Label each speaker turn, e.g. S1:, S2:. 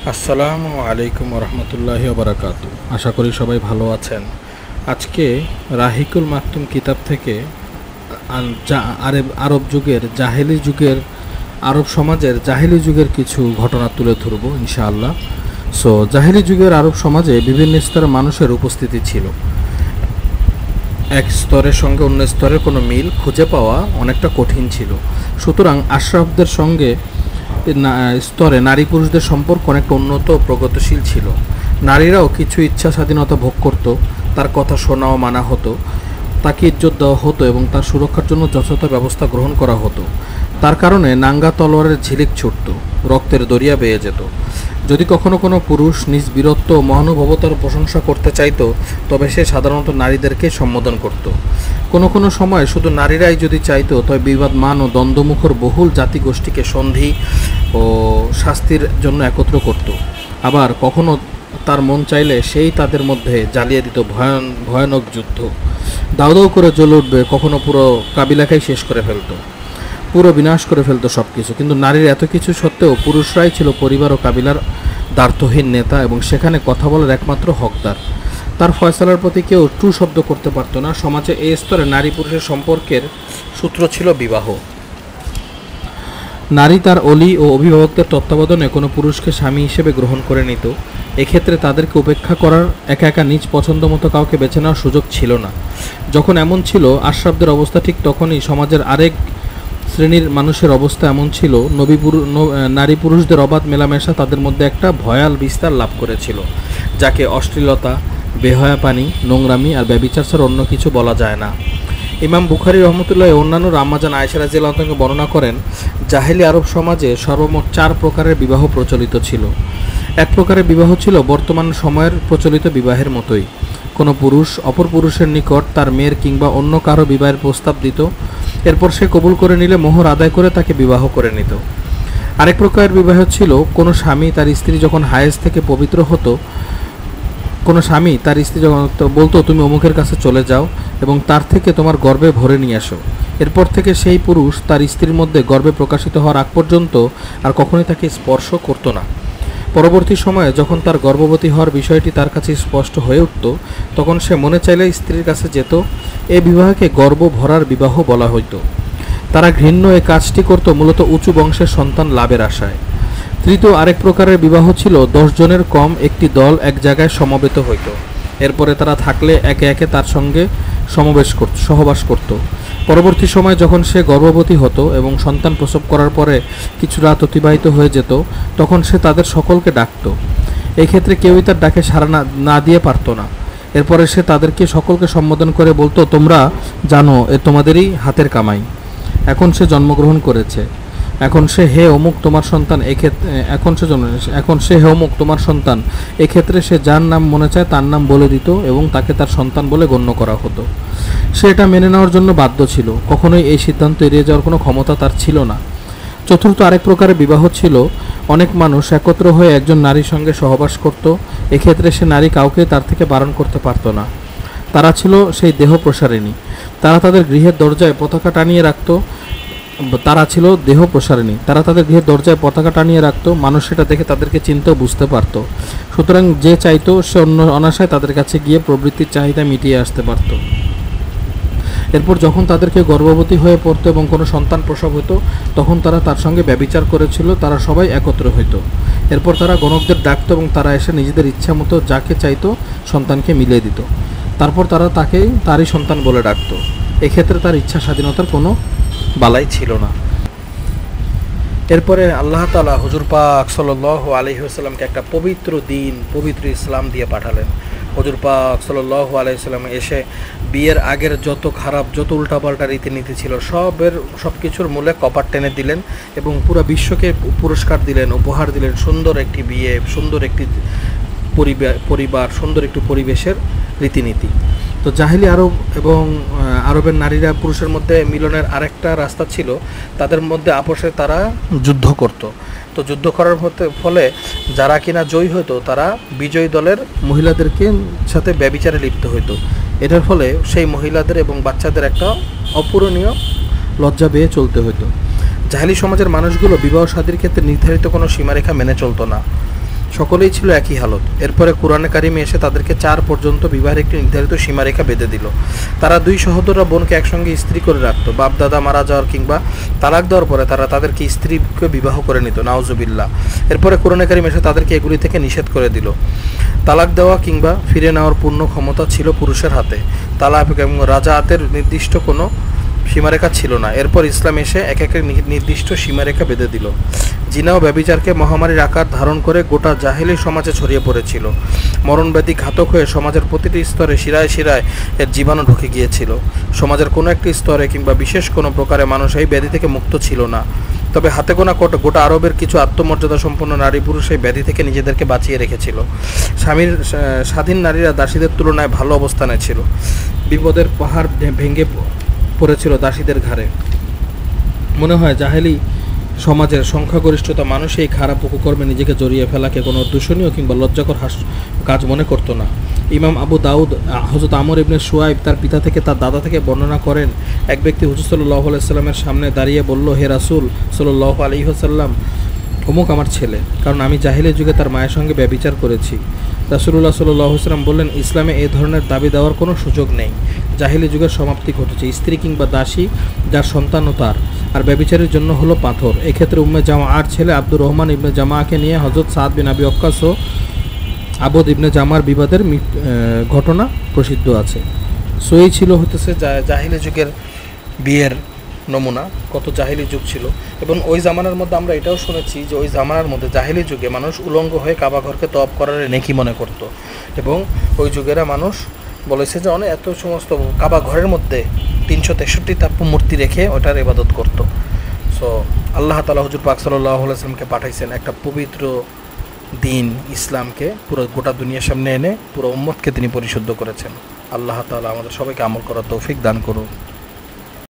S1: আসসালামু আলাইকুম রহমতুল্লাহি ওবরাকাতু। আশা করি সবাই ভালো আছেন। আজকে রাহিকুল মাকতুম কিতাব থেকে আরব যুগের আরব সমাজের জাহেলি যুগের কিছু ঘটনা তুলে ধরব ইনশাআল্লাহ। জাহেলি যুগের আরব সমাজে বিভিন্ন স্তরের মানুষের উপস্থিতি ছিল। এক স্তরের সঙ্গে অন্য স্তরের কোনো মিল খুঁজে পাওয়া অনেকটা কঠিন ছিল। সুতরাং আশরাফদের সঙ্গে স্তরে নারী পুরুষদের সম্পর্ক অনেকটা উন্নত ও প্রগতিশীল ছিল। নারীরাও কিছু ইচ্ছা স্বাধীনতা ভোগ করত, তার কথা শোনা ও মানা হতো, তাকে ইজ্জত দেওয়া হতো এবং তার সুরক্ষার জন্য যথাযথ ব্যবস্থা গ্রহণ করা হতো। তার কারণে নাঙ্গা তলোয়ারের ঝিলিক ছুটত, রক্তের দরিয়া বেয়ে যেত। যদি কখনো কোনো পুরুষ নিজ বীরত্ব ও মহানুভবতার প্রশংসা করতে চাইতো, তবে সে সাধারণত নারীদেরকে সম্বোধন করত। কোনো সময় শুধু নারীরাই যদি চাইতো, তবে বিবাদমান ও দ্বন্দ্বমুখর বহুল জাতিগোষ্ঠীকে সন্ধি ও শাস্তির জন্য একত্র করত। আবার কখনো তার মন চাইলে সেই তাদের মধ্যে জ্বালিয়ে দিত ভয়ানক যুদ্ধ। দাউ দাউ করে জ্বলে উঠবে, কখনো পুরো কাবিলাকেই শেষ করে ফেলতো, পুরো বিনাশ করে ফেলতো সব কিছু। কিন্তু নারীর এত কিছু সত্ত্বেও পুরুষরাই ছিল পরিবার ও কাবিলার দ্বার্থহীন নেতা এবং সেখানে কথা বলার একমাত্র হকদার। তার ফয়সালার প্রতি কেউ টু শব্দ করতে পারত না। সমাজে এই স্তরে নারী পুরুষের সম্পর্কের সূত্র ছিল বিবাহ। নারী তার অলি ও অভিভাবকদের তত্ত্বাবধানে কোনো পুরুষকে স্বামী হিসেবে গ্রহণ করে নিত। এক্ষেত্রে তাদেরকে উপেক্ষা করার একা একা নিজ পছন্দ মতো কাউকে বেছে নেওয়ার সুযোগ ছিল না। যখন এমন ছিল আশরাফদের অবস্থা, ঠিক তখনই সমাজের আরেক শ্রেণীর মানুষের অবস্থা এমন ছিল। নারী পুরুষদের অবাধ মেলামেশা তাদের মধ্যে একটা ভয়াল বিস্তার লাভ করেছিল, যাকে অশ্লীলতা, বেহায়াপানি, নোংরামি আর ব্যভিচার ছাড়া অন্য কিছু বলা যায় না। ইমাম বুখারী রহমতুল্লাহ অন্যান্য আম্মাজান আয়েশা রাদিয়াল্লাহু আনহা বর্ণনা করেন, জাহেলি আরব সমাজে সর্বমোট 4 প্রকারের বিবাহ প্রচলিত ছিল। এক প্রকারের বিবাহ ছিল বর্তমান সময়ের প্রচলিত বিবাহের মতোই। কোনো পুরুষ অপর পুরুষের নিকট তার মেয়ের কিংবা অন্য কারো বিবাহের প্রস্তাব দিত, এরপর সে কবুল করে নিলে মোহর আদায় করে তাকে বিবাহ করে নিত। আরেক প্রকারের বিবাহ ছিল কোনো স্বামী তার স্ত্রী যখন হায়েজ থেকে পবিত্র হতো, কোনো স্বামী তার স্ত্রী যখন বলতো তুমি অমুকের কাছে চলে যাও এবং তার থেকে তোমার গর্ভে ভরে নিয়ে আসো, এরপর থেকে সেই পুরুষ তার স্ত্রীর মধ্যে গর্ভে প্রকাশিত হওয়ার আগ পর্যন্ত আর কখনোই তাকে স্পর্শ করতো না। পরবর্তী সময়ে যখন তার গর্ভবতী হওয়ার বিষয়টি তার কাছে স্পষ্ট হয়ে উঠত, তখন সে মনে চাইলে স্ত্রীর কাছে যেত। এই বিবাহকে গর্ভ ভরার বিবাহ বলা হইত। তারা ঘৃণ্য এই কাজটি করত মূলত উঁচু বংশের সন্তান লাভের আশায়। তৃতীয় আরেক প্রকারের বিবাহ ছিল 10 জনের কম একটি দল এক জায়গায় সমবেত হইত। এরপরে তারা থাকলে একে একে তার সঙ্গে সহবাস করত। পরবর্তী সময় যখন সে গর্ভবতী হতো এবং সন্তান প্রসব করার পরে কিছু রাত অতিবাহিত হয়ে যেত, তখন সে তাদের সকলকে ডাকত। এই ক্ষেত্রে কেউই তার ডাকে সাড়া না দিয়ে পারত না। এরপরে সে তাদেরকে সকলকে সম্বোধন করে বলতো, তোমরা জানো এ তোমাদেরই হাতের কামাই। এখন সে জন্মগ্রহণ করেছে, এখন সে হে অমুক তোমার সন্তান। এক্ষেত্রে সে যার নাম মনে চায় তার নাম বলে দিত এবং তাকে তার সন্তান বলে গণ্য করা হতো। সে এটা মেনে নেওয়ার জন্য বাধ্য ছিল, কখনোই এই সিদ্ধান্ত এড়িয়ে যাওয়ার কোনো ক্ষমতা তার ছিল না। চতুর্থ আরেক প্রকারের বিবাহ ছিল অনেক মানুষ একত্র হয়ে একজন নারীর সঙ্গে সহবাস করত। এক্ষেত্রে সে নারী কাউকে তার থেকে বারণ করতে পারত না। তারা ছিল সেই দেহ প্রসারিণী। তারা তাদের গৃহের দরজায় পতাকা টানিয়ে রাখত। মানুষ সেটা দেখে তাদেরকে চিনতেও বুঝতে পারত। সুতরাং যে চাইতো সে অন্য অনাশায় তাদের কাছে গিয়ে প্রবৃত্তির চাহিদা মিটিয়ে আসতে পারত। এরপর যখন তাদেরকে গর্ভবতী হয়ে পড়তো এবং কোনো সন্তান প্রসব হতো, তখন তারা তার সঙ্গে ব্যভিচার করেছিল। তারা সবাই একত্র হইত। এরপর তারা গণকদের ডাকত এবং তারা এসে নিজেদের ইচ্ছা মতো যাকে চাইতো সন্তানকে মিলিয়ে দিত। তারপর তারা তাকে তারই সন্তান বলে ডাকত। এক্ষেত্রে তার ইচ্ছা স্বাধীনতার কোনো বালাই ছিল না। এরপরে আল্লাহ তাআলা হুজুর পাক সাল্লাল্লাহু আলাইহি ওয়াসাল্লামকে একটা পবিত্র দিন, পবিত্র ইসলাম দিয়ে পাঠালেন। হুজুর পাক সাল্লাল্লাহু আলাইহি ওয়াসাল্লাম এসে বিয়ের আগের যত খারাপ, যত উল্টাপাল্টা রীতিনীতি ছিল সব কিছুর মূলে কপাট টেনে দিলেন এবং পুরো বিশ্বকে পুরস্কার দিলেন, উপহার দিলেন সুন্দর একটি বিয়ে, সুন্দর একটি পরিবার, সুন্দর একটি পরিবেশের রীতিনীতি। তো জাহেলি আরব এবং আরবের নারীরা পুরুষের মধ্যে মিলনের আরেকটা রাস্তা ছিল, তাদের মধ্যে আপোষে তারা যুদ্ধ করত। তো যুদ্ধ করার ফলে যারা কিনা জয়ী হতো, তারা বিজয়ী দলের মহিলাদেরকে সাথে ব্যভিচারে লিপ্ত হইতো। এটার ফলে সেই মহিলাদের এবং বাচ্চাদের একটা অপূরণীয় লজ্জা বেয়ে চলতে হতো। জাহেলি সমাজের মানুষগুলো বিবাহ শাদীর ক্ষেত্রে নির্ধারিত কোনো সীমারেখা মেনে চলতো না। সকলেই ছিল একই হালত। এরপরে কোরআনে কারিমে এসে তাদেরকে 4 পর্যন্ত বিবাহের একটি নির্ধারিত সীমারেখা বেঁধে দিল। তারা 2 সহোদররা বোনকে একসঙ্গে স্ত্রী করে রাখত। বাপ দাদা মারা যাওয়ার কিংবা তালাক দেওয়ার পরে তারা তাদেরকে স্ত্রীকে বিবাহ করে নিত, নাউজুবিল্লাহ। এরপরে কোরআনে কারিমে এসে তাদেরকে এগুলি থেকে নিষেধ করে দিল। তালাক দেওয়া কিংবা ফিরে নেওয়ার পূর্ণ ক্ষমতা ছিল পুরুষের হাতে। তালাক এবং রাজাআতের নির্দিষ্ট কোনো সীমারেখা ছিল না। এরপর ইসলাম এসে এক এক নির্দিষ্ট সীমারেখা বেঁধে দিল। জিনা ও ব্যভিচারকে মহামারীর আকার ধারণ করে গোটা জাহেলি সমাজে ছড়িয়ে পড়েছিল। মরণব্যাধি ঘাতক হয়ে সমাজের প্রতিটি স্তরে শিরায় শিরায় এর জীবাণু ঢুকে গিয়েছিল। সমাজের কোনো একটি স্তরে কিংবা বিশেষ কোনো প্রকারে মানুষ এই ব্যাধি থেকে মুক্ত ছিল না। তবে হাতে গোনা গোটা আরবের কিছু আত্মমর্যাদা সম্পন্ন নারী পুরুষ এই ব্যাধি থেকে নিজেদেরকে বাঁচিয়ে রেখেছিল। স্বাধীন নারীরা দাসীদের তুলনায় ভালো অবস্থানে ছিল। বিপদের পাহাড় ভেঙে পড়েছিল দাসীদের ঘাড়ে। মনে হয় জাহেলি সমাজের সংখ্যাগরিষ্ঠতা মানুষ এই খারাপ উপকর্মে নিজেকে জড়িয়ে ফেলাকে কোনো দূষণীয় কিংবা লজ্জাকর কাজ মনে করত না। ইমাম আবু দাউদ হযরত আমর ইবনে শুআইব তার পিতা থেকে তার দাদা থেকে বর্ণনা করেন, এক ব্যক্তি হুজুর সাল্লাল্লাহু আলাইহি সাল্লামের সামনে দাঁড়িয়ে বলল, হে রাসূল সাল্লাল্লাহু আলাইহি ওয়াসাল্লাম, অমুক আমার ছেলে, কারণ আমি জাহিলি যুগে তার মায়ের সঙ্গে ব্যভিচার করেছি। রাসূলুল্লাহ সাল্লাল্লাহু আলাইহি ওয়াসাল্লাম বললেন, ইসলামে এই ধরনের দাবি দেওয়ার কোনো সুযোগ নেই। জাহিলি যুগের সমাপ্তি ঘটেছে। স্ত্রী কিংবা দাসী যার সন্তানও তার, আর ব্যভিচারের জন্য হলো পাথর। এক্ষেত্রে উম্মে জামা আর ছেলে আব্দুর রহমান ইবনে জামাকে নিয়ে হযরত সাদ বিন আবি ওয়াক্কাস ও আবদ ইবনে জামার বিবাদের ঘটনা প্রসিদ্ধ আছে। সই ছিল হতেছে জাহিলি যুগের বিয়ের নমুনা। কত জাহিলি যুগ ছিল, এবং ওই জামানার মধ্যে আমরা এটাও শুনেছি যে ওই জামানার মধ্যে জাহিলি যুগে মানুষ উলঙ্গ হয়ে কাবা ঘরকে তওয়াফ করার নেকি মনে করত, এবং ওই যুগেরা মানুষ বলেছে যে অনেক এত সমস্ত কাবা ঘরের মধ্যে 363টা মূর্তি রেখে ওটার ইবাদত করত। সো আল্লাহ তাআলা হুজুর পাক সাল্লাল্লাহু আলাইহি ওয়াসাল্লামকে পাঠাইছেন একটা পবিত্র দিন, ইসলামকে পুরো গোটা দুনিয়ার সামনে এনে পুরো উম্মতকে তিনি পরিশুদ্ধ করেছেন। আল্লাহ তাআলা আমাদের সবাইকে আমল করার তৌফিক দান করুন।